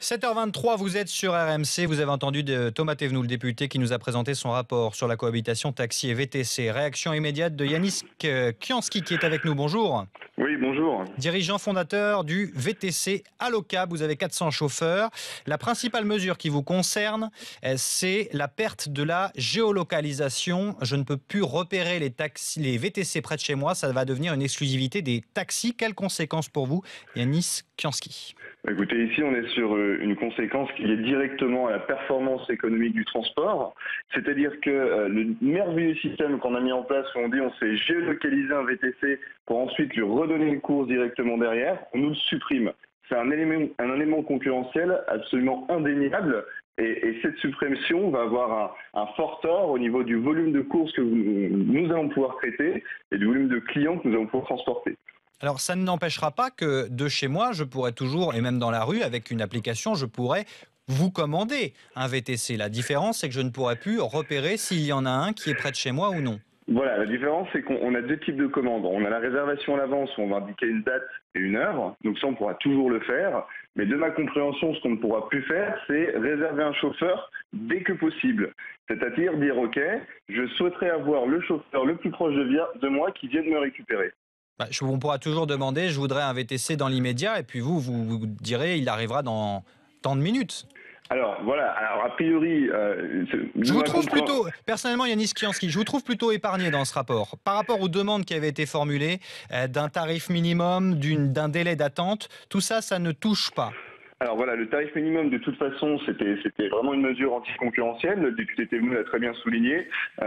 7h23, vous êtes sur RMC. Vous avez entendu Thomas Thévenoud, le député, qui nous a présenté son rapport sur la cohabitation taxi et VTC. Réaction immédiate de Yanis Kianski qui est avec nous. Bonjour. Oui, bonjour. Dirigeant fondateur du VTC Allocab. Vous avez 400 chauffeurs. La principale mesure qui vous concerne, c'est la perte de la géolocalisation. Je ne peux plus repérer les VTC près de chez moi. Ça va devenir une exclusivité des taxis. Quelles conséquences pour vous, Yanis Kianski ? Écoutez, ici on est sur une conséquence qui est directement à la performance économique du transport, c'est-à-dire que le merveilleux système qu'on a mis en place où on dit on sait géolocaliser un VTC pour ensuite lui redonner une course directement derrière, on nous le supprime. C'est un élément concurrentiel absolument indéniable et cette suppression va avoir un fort tort au niveau du volume de courses que nous allons pouvoir traiter et du volume de clients que nous allons pouvoir transporter. Alors, ça n'empêchera pas que de chez moi, je pourrais toujours, et même dans la rue, avec une application, je pourrais vous commander un VTC. La différence, c'est que je ne pourrais plus repérer s'il y en a un qui est près de chez moi ou non. Voilà, la différence, c'est qu'on a deux types de commandes. On a la réservation à l'avance où on va indiquer une date et une heure. Donc ça, on pourra toujours le faire. Mais de ma compréhension, ce qu'on ne pourra plus faire, c'est réserver un chauffeur dès que possible. C'est-à-dire dire, OK, je souhaiterais avoir le chauffeur le plus proche de moi qui vienne me récupérer. On pourra toujours demander, je voudrais un VTC dans l'immédiat, et puis vous direz, il arrivera dans tant de minutes. Alors voilà, a priori... je vous trouve plutôt, personnellement Yanis Kianski, je vous trouve plutôt épargné dans ce rapport. Par rapport aux demandes qui avaient été formulées, d'un tarif minimum, d'un délai d'attente, tout ça, ça ne touche pas. Alors voilà, le tarif minimum, de toute façon, c'était vraiment une mesure anticoncurrentielle. Le député Thévenoud l'a très bien souligné. Ça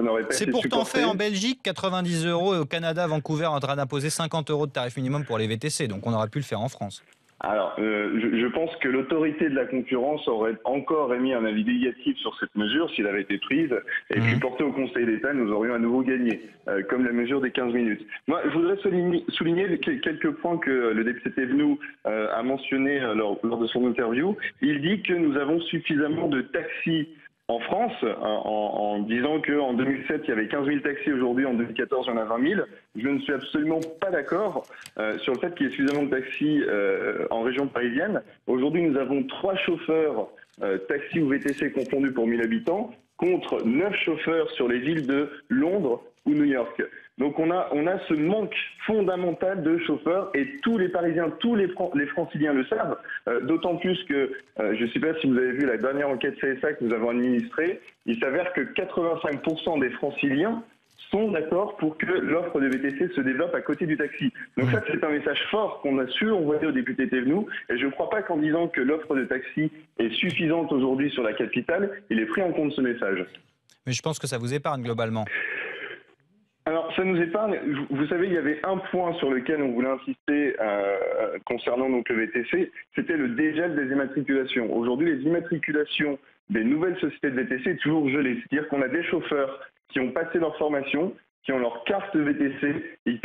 n'aurait pas été supporté. C'est pourtant fait en Belgique, 90 € et au Canada, Vancouver, en train d'imposer 50 € de tarif minimum pour les VTC. Donc on aurait pu le faire en France. Alors, je pense que l'autorité de la concurrence aurait encore émis un avis négatif sur cette mesure s'il avait été prise et puis porté au Conseil d'État, nous aurions à nouveau gagné, comme la mesure des 15 minutes. Moi, je voudrais souligner quelques points que le député Thévenoud a mentionnés lors de son interview. Il dit que nous avons suffisamment de taxis en France, en disant qu'en 2007, il y avait 15 000 taxis, aujourd'hui, en 2014, il y en a 20 000. Je ne suis absolument pas d'accord sur le fait qu'il y ait suffisamment de taxis en région parisienne. Aujourd'hui, nous avons 3 chauffeurs taxis ou VTC confondus pour 1000 habitants, contre 9 chauffeurs sur les villes de Londres ou New York. Donc on a ce manque fondamental de chauffeurs et tous les Parisiens, tous les Franciliens le savent, d'autant plus que, je ne sais pas si vous avez vu la dernière enquête CSA que nous avons administrée, il s'avère que 85% des Franciliens sont d'accord pour que l'offre de VTC se développe à côté du taxi. Donc ça, c'est un message fort qu'on a su envoyer au député Thévenoud. Et je ne crois pas qu'en disant que l'offre de taxi est suffisante aujourd'hui sur la capitale, il ait pris en compte ce message. Mais je pense que ça vous épargne globalement. Alors, ça nous épargne. Vous savez, il y avait un point sur lequel on voulait insister concernant donc le VTC, c'était le dégel des immatriculations. Aujourd'hui, les immatriculations des nouvelles sociétés de VTC est toujours gelées. C'est-à-dire qu'on a des chauffeurs qui ont passé leur formation, qui ont leur carte VTC et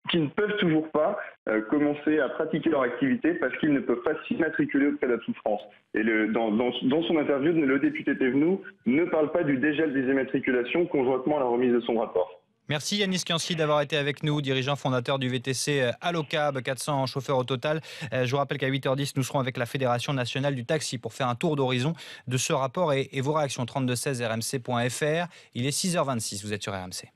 qui ne peuvent toujours pas commencer à pratiquer leur activité parce qu'ils ne peuvent pas s'immatriculer auprès d'Atout France. Et dans son interview, le député Thévenoud ne parle pas du dégel des immatriculations conjointement à la remise de son rapport. Merci Yanis Kianski d'avoir été avec nous, dirigeant fondateur du VTC Allocab, 400 chauffeurs au total. Je vous rappelle qu'à 8h10, nous serons avec la Fédération nationale du taxi pour faire un tour d'horizon de ce rapport et vos réactions 32 16 rmc.fr. Il est 6h26, vous êtes sur RMC.